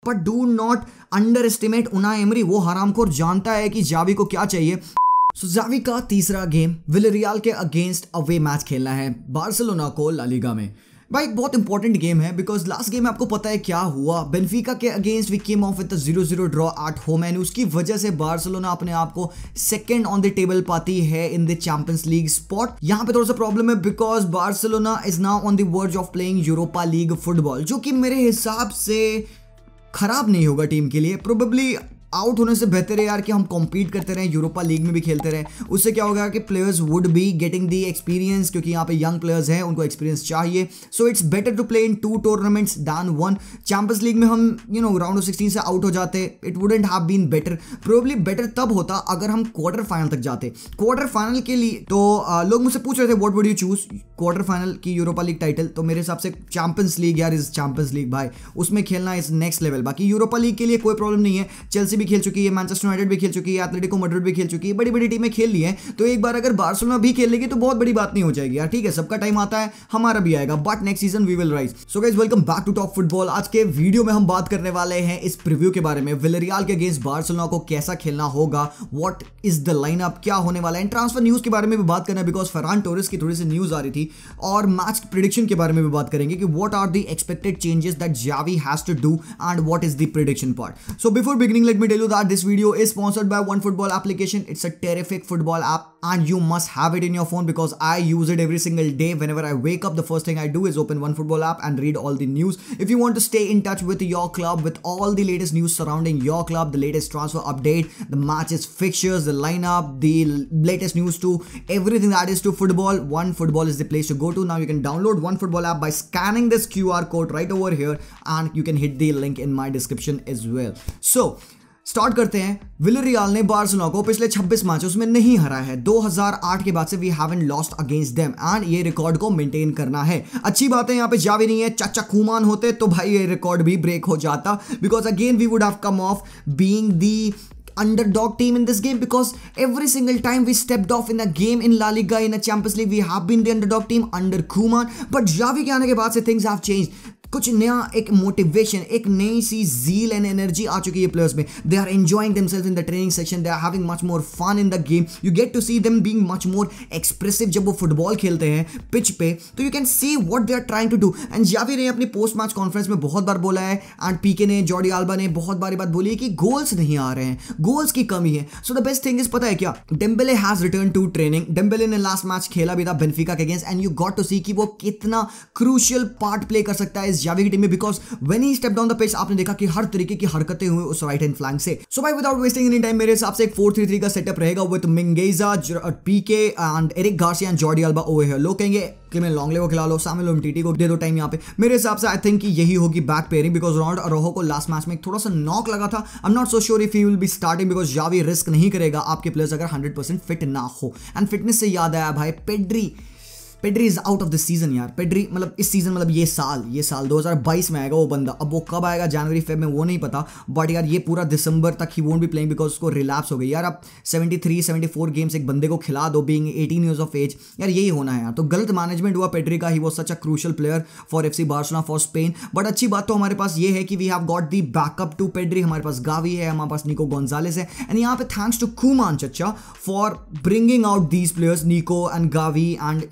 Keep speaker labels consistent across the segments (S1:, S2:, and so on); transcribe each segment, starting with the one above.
S1: But do not under estimate Unai emery. वो हरामखोर जानता है कि जावी को क्या चाहिए। सो जावी का तीसरा गेम विलेरियल के अगेंस्ट अवे मैच खेलना है बार्सिलोना को ला लीगा में। भाई बहुत इंपॉर्टेंट गेम है बिकॉज लास्ट गेम में आपको पता है क्या हुआ। बेनफिका के against we came off with 0-0 draw at home and उसकी वजह से बार्सिलोना अपने आप को सेकंड ऑन द टेबल पाती है in the champions league spot. यहां पे थोड़ा सा प्रॉब्लम है because Barcelona is now on the verge of playing Europa league football, जो कि मेरे हिसाब से खराब नहीं होगा टीम के लिए। प्रोबेबली आउट होने से बेहतर है यार कि हम कॉम्पीट करते रहे, यूरोपा लीग में भी खेलते रहे। उससे क्या होगा कि players would be getting the experience, क्योंकि यहाँ पे यंग प्लेयर्स हैं, उनको एक्सपीरियंस चाहिए। So it's better to play in 2 tournaments than 1। Champions league में हम राउंड ऑफ 16 से आउट हो जाते, it wouldn't have been better. Probably better तब होता अगर हम क्वार्टर फाइनल तक जाते। क्वार्टर फाइनल के लिए तो लोग मुझसे पूछ रहे थे what would you choose, quarter final की यूरोपा लीग टाइटल। तो मेरे हिसाब से चैंपियंस लीग यार इज चैंपियंस लीग भाई, उसमें खेलना इज नेक्स्ट लेवल। बाकी यूरोपा लीग के लिए कोई प्रॉब्लम नहीं है, चेल्सी भी खेल चुकी है, मैनचेस्टर यूनाइटेड भी खेल चुकी है, एथलेटिको मैड्रिड भी खेल चुकी है, बड़ी बड़ी टीमें खेल ली हैं। तो एक बार अगर बार्सिलोना भी खेल लेगी तो बहुत बड़ी बात नहीं हो जाएगी यार, ठीक है। सबका टाइम आता है, हमारा भी आएगा, but next season we will rise. So guys welcome back to top football. आज के वीडियो में हम बात करने वाले हैं इस प्रीव्यू के बारे में, विलेरियल के अगेंस्ट बार्सिलोना को कैसा खेलना होगा, व्हाट इज द लाइनअप, क्या होने वाला है। ट्रांसफर न्यूज के बारे में भी बात करना है बिकॉज फरहान टोरेस की थोड़ी सी न्यूज आ रही थी, और मैच प्रेडिक्शन के बारे में भी बात करेंगे कि what are the expected changes that Xavi has to do and what is the prediction part. So before beginning let me tell you that this video is sponsored by OneFootball application. It's a terrific football app and you must have it in your phone because I use it every single day. Whenever I wake up, the first thing I do is open OneFootball app and read all the news. If you want to stay in touch with your club, with all the latest news surrounding your club, the latest transfer update, the matches, fixtures, the lineup, the latest news to everything that is to football, OneFootball is the place to go to. Now you can download OneFootball app by scanning this QR code right over here and you can hit the link in my description as well. So start करते हैं। विलेरियल ने Barcelona को पिछले 26 match उसमें नहीं हरा है। 2008 के बाद से we haven't lost against them and ये रिकॉर्ड को मेंटेन करना है। अच्छी बात है यहाँ पे जावी नहीं है, चाचा खूमान होते तो भाई ये रिकॉर्ड भी ब्रेक हो जाता because again we would have come off being the underdog team in this game because every single time we stepped off in a game in La Liga, in a Champions League, we have been the underdog team under Koeman. But Javi के आने के बाद से things have changed. कुछ नया, एक motivation, एक नई सी जील एंड एनर्जी आ चुकी है प्लेयर्स में। They are enjoying themselves in the training section, they are having much more fun in the game. You get to see them being much more expressive जब वो football खेलते हैं pitch पे, तो you can see what they are trying to do. And Xavi ने अपनी post match conference में बहुत बार बोला है एंड पीके ने, जॉर्डी आल्बा ने बहुत बारी बात बोली है कि गोल्स नहीं आ रहे हैं, गोल्स की कमी है। So the best thing is पता है क्या, Dembele has return to training. Dembele ने लास्ट मैच खेला भी था बेनफिका के against and you got to see कि वो कितना क्रूशियल पार्ट प्ले कर सकता है इस जावी की टीम में because when he stepped on the pitch आपने देखा कि हर तरीके की हरकतें हुई उस राइट हैंड फ्लैंक से। सो भाई विदाउट वेस्टिंग एनी टाइम मेरे हिसाब से एक 4-3-3 का सेटअप रहेगा with Mingueza, Pique and Eric Garcia and Jordi Alba over here. लोग कहेंगे कि मैं लॉन्गले को खिला लो, सामुएल उमटीटी को दे दो टाइम यहाँ पे। मेरे हिसाब से आई थिंक कि यही होगी back pairing because Ronaldo Araujo को लास्ट मैच में थोड़ा सा नॉक लगा था। I am not so sure if he will be starting because Xavi risk नहीं करेगा आपके प्लेयर्स अगर 100% फिट ना हो। एंड फिटनेस से याद आया भाई, Pedri is out of the season यार। पेड्री मतलब इस सीजन मतलब ये साल 2022 में आएगा वो बंदा। अब वो कब आएगा, जनवरी फेब में, वो नहीं पता, बट यार ये पूरा दिसंबर तक he won't be playing because उसको रिलैप्स हो गई यार। अब 73-74 गेम्स एक बंदे को खिला दो बीइंग 18 ईयर्स ऑफ एज, यार यही होना है यार। तो गलत मैनेजमेंट हुआ पेड्री का। He was such a crucial player for FC Barcelona, for Spain. But अच्छी बात तो हमारे पास ये है कि we have got the backup to Pedri. हमारे पास गावी है, हमारे पास निको गोंजालेस है एंड यहाँ पे थैंक्स टू कोमान चचा for bringing out these players, निको एंड गावी एंड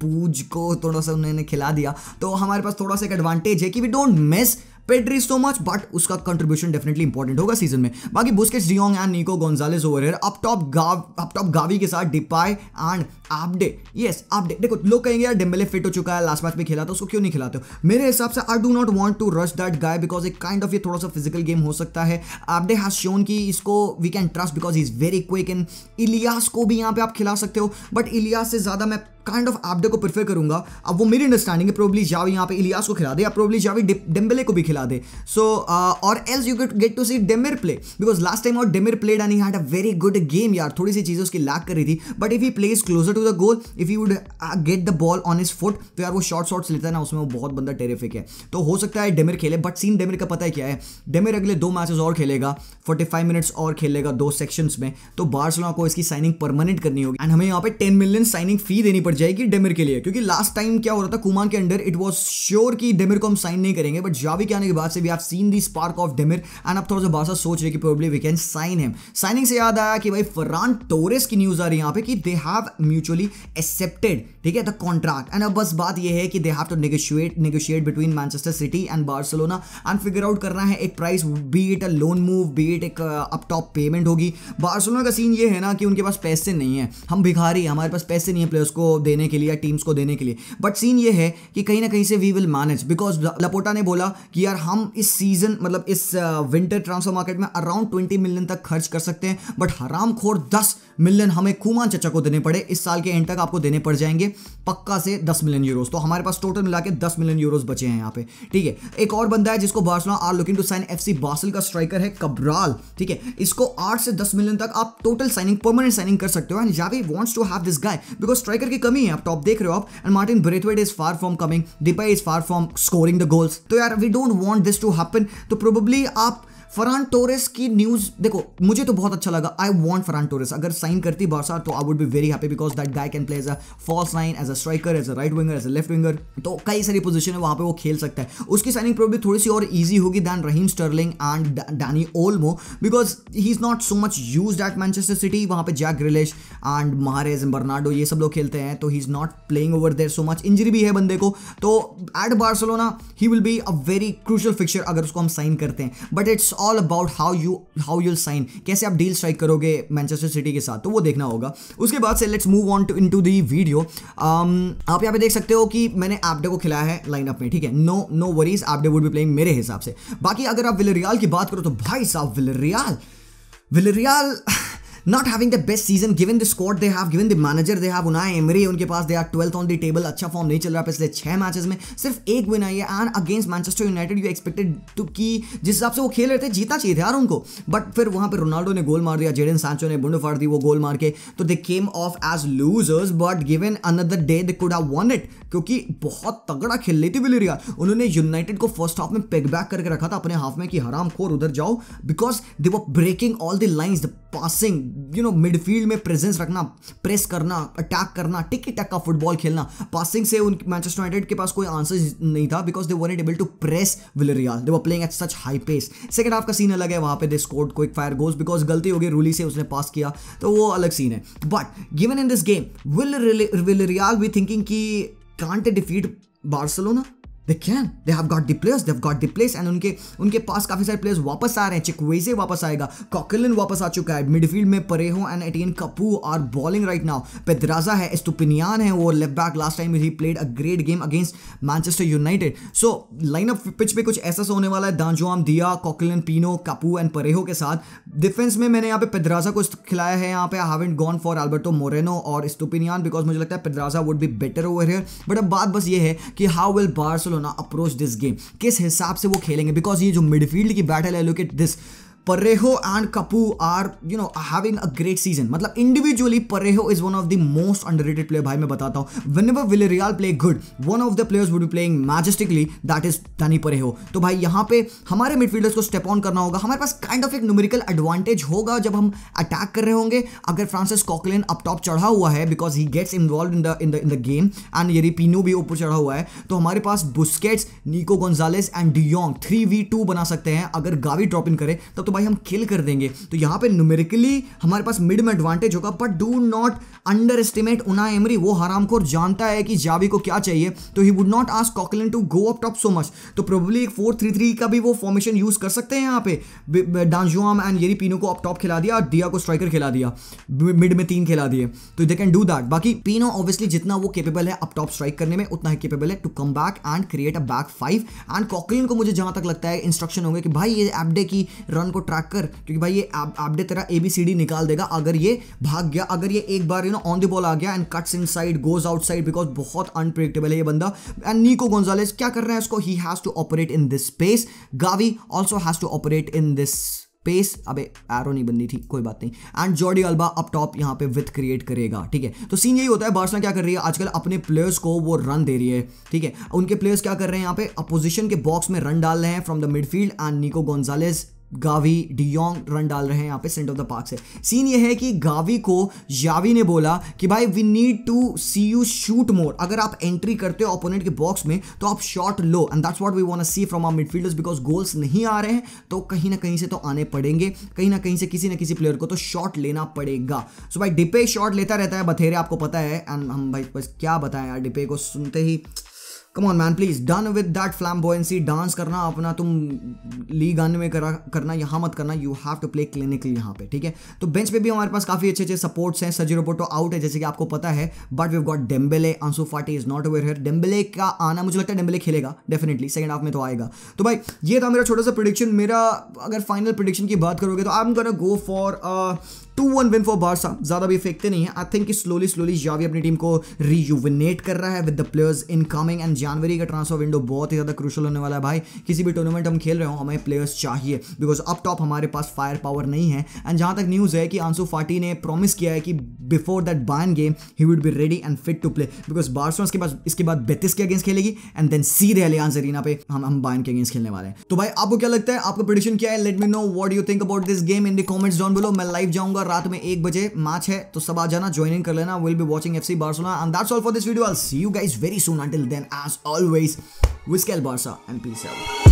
S1: पूज को थोड़ा सा उन्होंने खिला दिया। तो हमारे पास थोड़ा सा एक एडवांटेज है कि we don't miss Pedri so much, but उसका कंट्रीब्यूशन डेफिनेटली इंपॉर्टेंट होगा सीजन में। बाकी Busquets, De Jong and Nico Gonzalez over here, up top Gavi के साथ Depay and Abde. Yes Abde, देखो लोग कहेंगे यार डेम्बेले फिट हो चुका है, लास्ट मैच में खेला था, उसको क्यों नहीं खिलाते हो। मेरे हिसाब से I do not want to rush that guy because एक काइंड ऑफ ये थोड़ा सा फिजिकल गेम हो सकता है। आब्डे हैज शोन कि इसको we can trust because he is very quick and Ilias को भी यहाँ पे आप खिला सकते हो, बट इलियास से ज्यादा मैं काइंड ऑफ आब्डे को प्रेफर करूंगा। अब वो मेरी अंडरस्टैंडिंग है, प्रोबब्ली जावी यहाँ पे इलियास को खिला दे या प्रोबब्ली जावी डेम्बेले को भी खिला दे। So or else you get to see Demir play because last time और Demir played and he had a very good game यार। थोड़ी सी चीजें उसकी लैक कर रही थी, but if he plays closer to the goal, if you would get the ball on his foot, तो यार वो शॉट्स लेता है ना, उसमें वो बहुत बंदा टेरिफिक है। तो हो सकता है डेमिर खेले, बट सीन डेमिर का पता है क्या है, डेमिर अगले 2 मैचेस और खेलेगा, 45 मिनट्स और खेलेगा 2 सेक्शंस में, तो बार्सिलोना को इसकी साइनिंग परमानेंट करनी होगी एंड हमें यहाँ पे 10 मिलियन साइनिंग फी देनी पड़ जाएगी डेमिर के लिए, क्योंकि लास्ट टाइम क्या हो रहा था कुमान के अंडर, इट वाज श्योर कि डेमिर को हम साइन नहीं करेंगे, बट जावी के आने के बाद से we have seen the spark of Demir and अब थोड़ा सा बारसा सोच रहे कि probably we can sign him. Signing से याद आया कि भाई फरहान टोरेस की न्यूज आ रही है यहाँ पे कि दे हैव म्यूचुअली एक्सेप्टेड, ठीक है, द कॉन्ट्रैक्ट। एंड अब बस बात ये है कि they have to negotiate between Manchester City and Barcelona and figure out करना है एक price, be it a loan move, be it एक अप टॉप पेमेंट होगी। बार्सिलोना का सीन ये है ना कि उनके पास पैसे नहीं है, हम भिखारी, हमारे पास पैसे नहीं है प्लेयर्स को देने के लिए या टीम्स को देने के लिए, बट सीन ये है कि कहीं ना कहीं से वी विल मैनेज, बिकॉज लपोटा ने बोला कि यार हम इस सीजन मतलब इस विंटर ट्रांसफर मार्केट में अराउंड 20 मिलियन तक खर्च कर सकते हैं, बट हरामखोर 10 मिलियन हमें कुमान चचा को देने पड़े, इस साल के एंड तक आपको देने पड़ जाएंगे पक्का से 10 मिलियन यूरोस। तो हमारे पास टोटल मिला के 10 मिलियन यूरोस बचे हैं यहाँ पे, ठीक है। एक और बंदा है जिसको Barcelona are looking to sign, FC Basel का स्ट्राइकर है कब्राल, ठीक है, इसको 8 से 10 मिलियन तक आप टोटल साइनिंग, परमानेंट साइनिंग कर सकते हो। And Xavi wants to have this guy because striker की कमी है, आप टॉप देख रहे हो आप, and Martin Braithwaite is far from coming, Depay is far from scoring the goals. तो यार we don't want this to happen. तो प्रोबेबली आप फरहान टोरेस की न्यूज देखो, मुझे तो बहुत अच्छा लगा, आई वांट फरहान टोरेस, अगर साइन करती बारसा तो I would be very happy because that guy can play as a false nine, as a striker, as a right winger, as a left winger, तो कई सारी position है वहां पे वो खेल सकता है। उसकी साइनिंग प्रोबेबली थोड़ी सी और इजी होगी than Raheem Sterling and Dani Olmo because he is not so much used at Manchester City, वहां पे Jack Grealish and Mahrez Bernardo ये सब लोग खेलते हैं, तो he is not playing over there so much, injury भी है बंदे को, तो at Barcelona he will be a very crucial fixture अगर उसको हम साइन करते हैं। But it's all about how you'll sign, कैसे आप डील स्ट्राइक करोगे मैनचेस्टर सिटी के साथ, तो वो देखना होगा। उसके बाद से let's move on into the video. आप यहाँ पे देख सकते हो कि मैंने एब्डे को खिलाया है लाइनअप में, ठीक है, no worries, Abde would be playing मेरे हिसाब से। बाकी अगर आप विलेरियल की बात करो तो भाई साहब विलेरियल not having the best season given the squad they have, given the manager they have, Unai Emery उनके पास, they are 12th on the table, अच्छा फॉर्म नहीं चल रहा पिछले 6 मैचेस में, सिर्फ एक विन आई है and against Manchester United you expected to कि जिस हिसाब से वो खेल रहे थे जीतना चाहिए था यार उनको, बट फिर वहां पे रोनाल्डो ने गोल मार दिया, जेडन सांचो ने बुंड फाड़ दी वो गोल मार के, तो they came off as losers, but given another day they could have won it, क्योंकि बहुत तगड़ा खेल रही थी विलेरियल। उन्होंने यूनाइटेड को फर्स्ट हाफ में पिक बैक करके रखा था अपने हाफ में कि हरामखोर उधर जाओ, because they were breaking all the lines, the passing, you know, midfield में प्रेजेंस रखना, प्रेस करना, अटैक करना, टिकी टैक का फुटबॉल खेलना, पासिंग से उन मैनचेस्टर यूनाइटेड के पास कोई आंसर नहीं था because they weren't able to press Villarreal, they were playing at such high pace. Second half का सीन अलग है, वहां पे they scored quick fire goals because गलती हो गई रूली से, उसने पास किया, तो वो अलग सीन है। But given in this game Villarreal we thinking कि can't they defeat Barcelona? They can. They have got the players, they've got the place, and उनके पास काफी सारे प्लेयर्स वापस आ रहे हैं, चिक्वेजे वापस आएगा, कॉकलिन वापस आ चुका है, मिडफील्ड में Parejo and Etienne Capoue are balling right now, Pedraza है, एस्टुपिनियान है, वो left back, last time he played a great game against Manchester United. So lineup pitch पे कुछ ऐसा होने वाला है, दांजुआम, दिया, कॉकलिन, पिनो, कपू एंड परेहो के साथ। डिफेंस में मैंने यहाँ पे पेद्राजा को खिलाया है, यहाँ पे I haven't gone for Alberto Moreno और एस्टुपिनियान बिकॉज मुझे लगता है Pedraza would be better over here. But अब बात बस ये है कि how will Barcelona approach this game, किस हिसाब से वो खेलेंगे, बिकॉज ये जो मिडफील्ड की बैटल है, look at this, Parejo and Capu are, you know, having a great season. मतलब individually Parejo is one of the most underrated player, भाई मैं बताता हूँ. Whenever Villarreal play good, one of the players would be playing majestically, that is Dani Parejo. तो भाई यहाँ पे हमारे मिडफील्डर्स को स्टेप ऑन करना होगा. हमारे पास काइंड ऑफ एक न्यूमेरिकल एडवांटेज होगा जब हम अटैक कर रहे होंगे. अगर फ्रांसिस कॉकलिन अप टॉप चढ़ा हुआ है because he gets involve in the game and Yeremy Pino भी ऊपर चढ़ा हुआ है, तो हमारे पास Busquets, Nico Gonzalez and de Jong 3v2 बना सकते हैं. अगर गावी ड्रॉप इन करे तब तो भाई हम किल कर देंगे. तो यहाँ पे न्यूमेरिकली हमारे पास मिड में एडवांटेज होगा. But do not under estimate Unai emery. वो हरामखोर जानता है कि जावी को क्या चाहिए, तो he would not ask Coquelin to go up top so much. तो प्रोबेबली एक 4-3-3 का भी वो फॉर्मेशन यूज कर सकते हैं. यहाँ पे डांजुआम एंड येरी पिनो को अप टॉप खिला दिया, दिया को स्ट्राइकर खिला दिया, मिड में 3 खिला दिए, तो दे कैन डू दैट. बाकी पिनो ऑब्वियसली जितना वो केपेबल है अप टॉप स्ट्राइक करने में, उतना ही केपेबल है to come back and create a back 5. And Coquelin को मुझे जहां तक लगता है इंस्ट्रक्शन होंगे कि भाई ये एब्डे की रन को ट्रैक कर, क्योंकि भाई ये एब्डे तेरा ABCD निकाल देगा अगर ये भाग गया, अगर ये एक बार ऑन द बॉल आ गया and cuts inside goes outside, because बहुत अनप्रेडिक्टेबल है ये बंदा. एंड निको गोंजालेस क्या कर रहे हैं इसको, he has to operate in this space. Gavi also has to operate in this space. अबे एरो नहीं बननी थी, कोई बात नहीं. And Jordi Alba up top यहाँ पे विथ क्रिएट करेगा. ठीक है, तो सीन यही होता है. बार्सिलोना क्या कर रही है आजकल, अपने प्लेयर्स को वो रन दे रही है. ठीक है, उनके प्लेयर्स क्या कर रहे हैं यहाँ पे, अपोजिशन के बॉक्स में रन डाल रहे हैं from the midfield. And Nico Gonzales Gavi de Jong run डाल रहे हैं यहाँ पे सेंटर ऑफ द पार्क से। सीन ये है कि गावी को जावी ने बोला कि भाई we need to see you shoot more, अगर आप एंट्री करते हो ओपोनेंट के बॉक्स में तो आप शॉट लो, and that's what we want to see from our midfielders, because goals नहीं आ रहे हैं तो कहीं ना कहीं से तो आने पड़ेंगे, कहीं ना कहीं से किसी ना किसी प्लेयर को तो शॉट लेना पड़ेगा। सो भाई डिपे शॉट लेता रहता है, बथेरे आपको पता है, एंड हम भाई बस क्या बताएं यार, डिपे को सुनते ही come on man please, done with that flamboyancy, dance करना अपना तुम लीग आने में करना यहाँ मत करना, you have to play clinically यहाँ पे, ठीक है। तो बेंच पे भी हमारे पास काफी अच्छे अच्छे सपोर्ट्स हैं। सर्जी रोबर्टो आउट है जैसे कि आपको पता है, बट वी गॉट डेम्बेले, आंसू फाटी is not over here. Dembélé का आना मुझे लगता है डेम्बेले खेलेगा डेफिनेटली, सेकंड हाफ में तो आएगा। तो भाई ये था मेरा छोटा सा प्रेडिक्शन। मेरा अगर फाइनल प्रेडिक्शन की बात करोगे तो I am gonna go for 2-1 win for Barca. ज्यादा भी फेंकते नहीं है। आई थिंक कि स्लोली जावी अपनी टीम को रीयूविनेट कर रहा है with the players incoming, and जनवरी का ट्रांसफर विंडो बहुत ही ज्यादा क्रूशियल होने वाला है भाई। किसी भी टूर्नामेंट हम खेल रहे हो हमें प्लेयर्स चाहिए, बिकॉज अप टॉप हमारे पास फायर पावर नहीं है। एंड जहां तक न्यूज है कि आंसू फाटी ने प्रॉमिस किया है कि before that Bayern game he would be ready and fit to play, because Barcelona इसके बाद बेटिस के अगेंस्ट खेलेगी एंड देन सीधे अलियांज अरीना पे हम बायर्न के अगेंस्ट खेलने वाले हैं। तो भाई आपको क्या लगता है, आपका प्रेडिक्शन क्या है? Let me know what you think about this game in the comments down below. मैं लाइव जाऊंगा रात में 1 बजे, मैच है तो सब आ जाना, ज्वाइन इन कर लेना। Will be watching FC Barcelona, and that's all for this video. I will see you guys very soon. Until then as always, Visca el Barça and peace out.